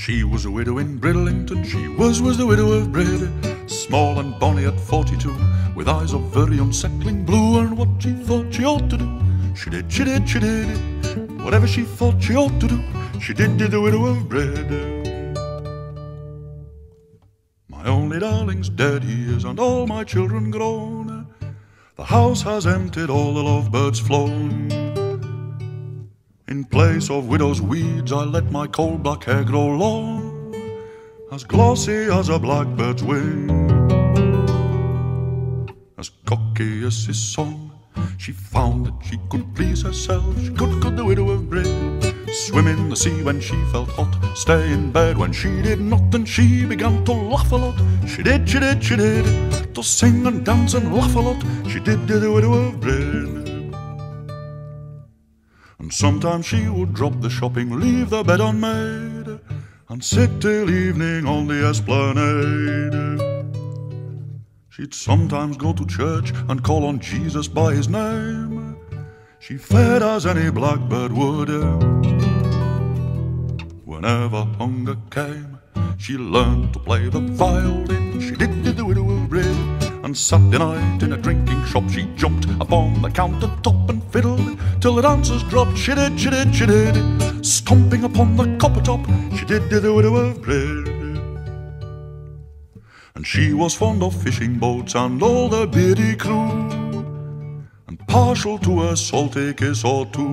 She was a widow in Bridlington, she was the widow of Brid, small and bonny at 42, with eyes of very unsettling blue, and what she thought she ought to do, she did, she did, she did. Whatever she thought she ought to do, she did the widow of Brid. My only darling's dead, he is, and all my children grown. The house has emptied, all the lovebirds flown. In place of widow's weeds, I let my coal black hair grow long, as glossy as a blackbird's wing. As cocky as his song, she found that she could please herself. She could the widow of Brid. Swim in the sea when she felt hot, stay in bed when she did not, and she began to laugh a lot. She did, she did, she did, to sing and dance and laugh a lot. She did the widow of Brid. And sometimes she would drop the shopping, leave the bed unmade, and sit till evening on the esplanade. She'd sometimes go to church and call on Jesus by his name. She fared as any blackbird would. Whenever hunger came, she learned to play the violin. She did the widow of Brid. And Saturday night in a drinking shop, she jumped upon the countertop and fiddled till the dancers dropped. She did, she did, she did, stomping upon the copper top. She did the widow of Brid. And she was fond of fishing boats and all the beardy crew, and partial to a salty kiss or two.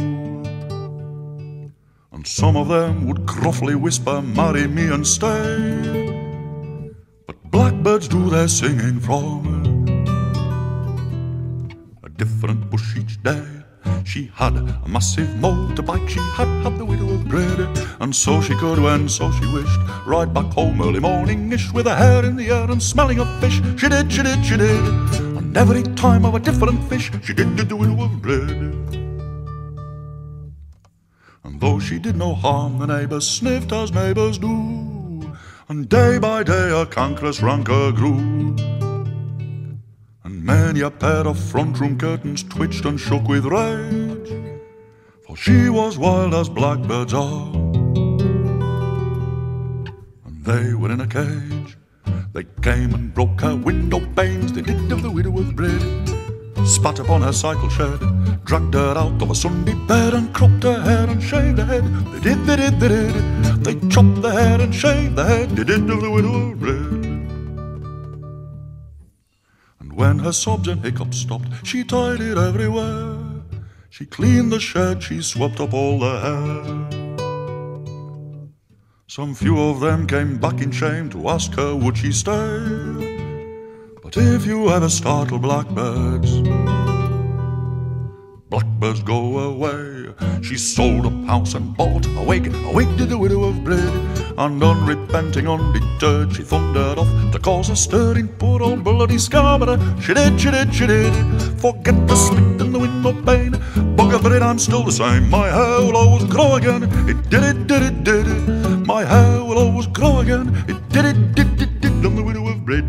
And some of them would gruffly whisper, "Marry me and stay." But blackbirds do their singing from a different bush each day. She had a massive motorbike, she had the widow of Brid, and so she could, when so she wished, ride back home early morning-ish with her hair in the air and smelling of fish. She did, she did, she did, and every time of a different fish. She did the widow of Brid. And though she did no harm, the neighbours sniffed as neighbours do, and day by day her cankerous rancor grew. And many a pair of front room curtains twitched and shook with rage, for she was wild as blackbirds are, and they were in a cage. They came and broke her window panes, they did of the widow of Brid. Spat upon her cycle shed, dragged her out of a Sunday bed, and cropped her hair and shaved her head. They did, they did, they did. They chopped the hair and shaved the head. They did of the widow of Brid. And when her sobs and hiccups stopped, she tidied everywhere. She cleaned the shed, she swept up all the hair. Some few of them came back in shame to ask her would she stay. But if you ever startle blackbirds, blackbirds go away. She sold up house and bought a wig did the widow of Brid. And unrepenting, undeterred, she thundered off to cause a stir in poor old bloody Scarborough. She did, she did, she did, forget the split in the window pane. Bugger for it, I'm still the same. My hair will always grow again. It did, it did, it did. My hair will always grow again. It did, it did, it did. I'm the widow of Brid.